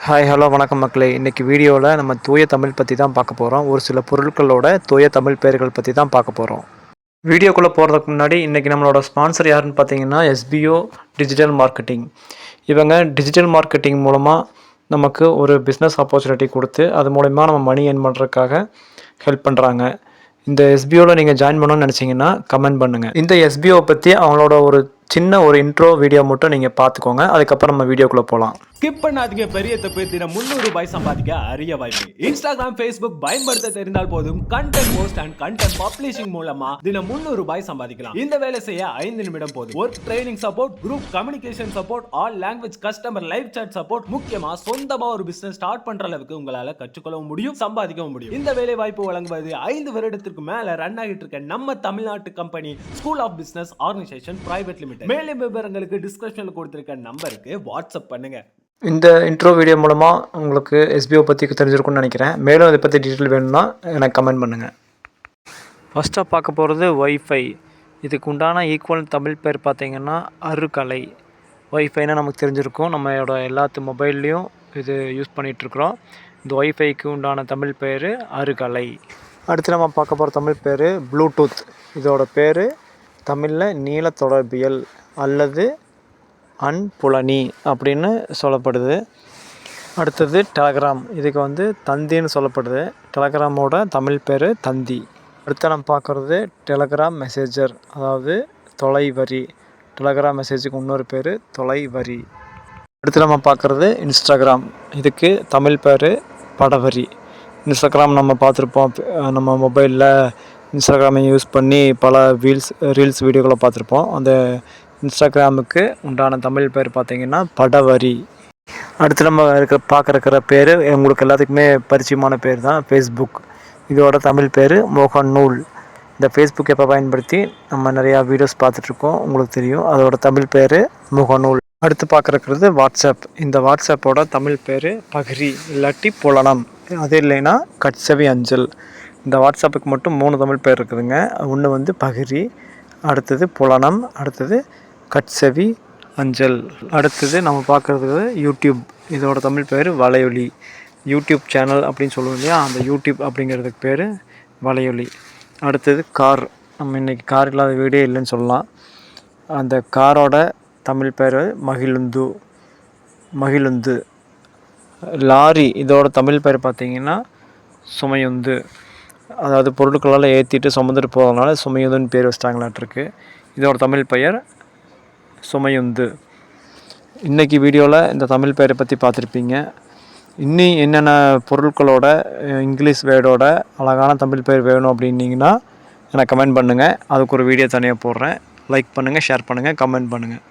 Hi hello வணக்கம் மக்களே. இன்றைக்கி வீடியோவில் நம்ம தூய தமிழ் பற்றி தான் பார்க்க போகிறோம். ஒரு சில பொருட்களோட தூய தமிழ் பெயர்கள் பற்றி தான் பார்க்க போகிறோம். வீடியோக்குள்ளே போகிறதுக்கு முன்னாடி இன்றைக்கி நம்மளோட ஸ்பான்சர் யாருன்னு பார்த்தீங்கன்னா எஸ்பிஓ டிஜிட்டல் மார்க்கெட்டிங். இவங்க டிஜிட்டல் மார்க்கெட்டிங் மூலமாக நமக்கு ஒரு பிஸ்னஸ் ஆப்பர்ச்சுனிட்டி கொடுத்து அது மூலமா நம்ம மணி ஏர்ன் பண்ணுறதுக்காக ஹெல்ப் பண்ணுறாங்க. இந்த எஸ்பிஓவில் நீங்கள் ஜாயின் பண்ணணும்னு நினச்சிங்கன்னா கமெண்ட் பண்ணுங்கள். இந்த எஸ்பிஓ பற்றி அவங்களோட ஒரு சின்ன ஒரு இன்ட்ரோ வீடியோ மட்டும் நீங்கள் பார்த்துக்கோங்க. அதுக்கப்புறம் நம்ம வீடியோக்குள்ளே போகலாம். ஸ்கிப் பண்ணாதீங்க. பெரிய தப்பு. தினம் 300 ரூபாய் சம்பாதிக்க அரிய வாய்ப்பு. இன்ஸ்டாகிராம், ஃபேஸ்புக் பயன்படுத்த தெரிந்தால் போதும் content post and content publishing மூலமா தினம் 300 ரூபாய் சம்பாதிக்கலாம். இந்த வேலை செய்ய 5 நிமிடம் போதும். Work training support, group communication support, all language customer live chat support, முக்கியமா சொந்தமா ஒரு பிசினஸ் ஸ்டார்ட் பண்ற அளவுக்கு உங்களால கற்றுக்கொள்ளவும் முடியும், சம்பாதிக்கவும் முடியும். இந்த வேலை வாய்ப்பு வழங்குவது 5 வருடத்திற்கு மேல ரன் ஆகிட்டு இருக்க நம்ம தமிழ்நாட்டு company school of business organisation private limited. மேலும் விவரங்களுக்கு டிஸ்கிரிப்ஷன்ல கொடுத்திருக்க நம்பருக்கு வாட்ஸ்அப் பண்ணுங்க. இந்த இன்ட்ரோ வீடியோ மூலமாக உங்களுக்கு எஸ்பிஓ பற்றி தெரிஞ்சிருக்கும்னு நினைக்கிறேன். மேலும் அதை பற்றி டீட்டெயில் வேணும்னா எனக்கு கமெண்ட் பண்ணுங்கள். ஃபஸ்ட்டாக பார்க்க போகிறது ஒய்ஃபை. இதுக்கு உண்டான ஈக்குவல் தமிழ் பேர் பார்த்திங்கன்னா அருகலை. ஒய்ஃபைனால் நமக்கு தெரிஞ்சிருக்கும், நம்மளோட எல்லாத்து மொபைல்லையும் இது யூஸ் பண்ணிகிட்ருக்குறோம். இந்த ஒய்ஃபைக்கு உண்டான தமிழ் பேர் அருகலை. அடுத்து நம்ம பார்க்க போகிற தமிழ் பேர் ப்ளூடூத். இதோட பேர் தமிழில் நீல தொடர்பியல் அல்லது அன்புலனி அப்படின்னு சொல்லப்படுது. அடுத்தது டெலகிராம். இதுக்கு தந்தின்னு சொல்லப்படுது. டெலகிராமோட தமிழ் பேர் தந்தி. அடுத்து நம்ம பார்க்குறது டெலகிராம் மெசேஜர், அதாவது தொலைவரி. டெலகிராம் மெசேஜுக்கு இன்னொரு பேர் தொலைவரி. அடுத்து நம்ம பார்க்குறது இன்ஸ்டாகிராம். இதுக்கு தமிழ் பேர் படவரி. இன்ஸ்டாகிராம் நம்ம பார்த்துருப்போம், நம்ம மொபைலில் இன்ஸ்டாகிராமை யூஸ் பண்ணி பல ரீல்ஸ் வீடியோக்களை பார்த்துருப்போம். அந்த இன்ஸ்டாகிராமுக்கு உண்டான தமிழ் பேர் பார்த்திங்கன்னா படவரி. அடுத்து நம்ம பார்க்குற பேர் உங்களுக்கு எல்லாத்துக்குமே பரிச்சயமான பேர் தான் ஃபேஸ்புக். இதோட தமிழ் பேர் முகநூல். இந்த ஃபேஸ்புக் எப்போ பயன்படுத்தி நம்ம நிறையா வீடியோஸ் பார்த்துட்ருக்கோம், உங்களுக்கு தெரியும். அதோட தமிழ் பேர் முகநூல். அடுத்து பார்க்குறது வாட்ஸ்அப். இந்த வாட்ஸ்அப்போட தமிழ் பேர் பகிரி இல்லாட்டி புலனம். அது இல்லைன்னா கட்சவி அஞ்சல். இந்த வாட்ஸ்அப்புக்கு மட்டும் 3 தமிழ் பேர் இருக்குதுங்க. ஒன்று பகிரி, அடுத்தது புலனம், அடுத்தது கட்சவி அஞ்சல். அடுத்தது நம்ம பார்க்குறது யூடியூப். இதோட தமிழ் பேர் வலையொலி. யூடியூப் சேனல் அப்படின்னு சொல்லுவோம் இல்லையா, அந்த யூடியூப் அப்படிங்கிறதுக்கு பேர் வலையொலி. அடுத்தது கார். நம்ம இன்றைக்கி கார் இல்லாத வீடே இல்லைன்னு சொல்லலாம். அந்த காரோட தமிழ் பேர் மகிழுந்து. லாரி. இதோட தமிழ் பேர் பார்த்திங்கன்னா சுமையுந்து. அதாவது பொருட்களெல்லாம் ஏற்றிட்டு சுமந்துட்டு போகிறதுனால சுமையுந்துன்னு பேர் வச்சிட்டாங்களாட்டிருக்கு. இதோட தமிழ் பெயர் சுமையுந்து. இன்றைக்கி வீடியோவில் இந்த தமிழ் பெயரை பற்றி பார்த்துருப்பீங்க. இன்னும் என்னென்ன பொருட்களோட இங்கிலீஷ் வேர்டோட அழகான தமிழ் பெயர் வேணும் அப்படின்னீங்கன்னா எனக்கு கமெண்ட் பண்ணுங்கள். அதுக்கு ஒரு வீடியோ தனியாக போடுறேன். லைக் பண்ணுங்கள், ஷேர் பண்ணுங்கள், கமெண்ட் பண்ணுங்கள்.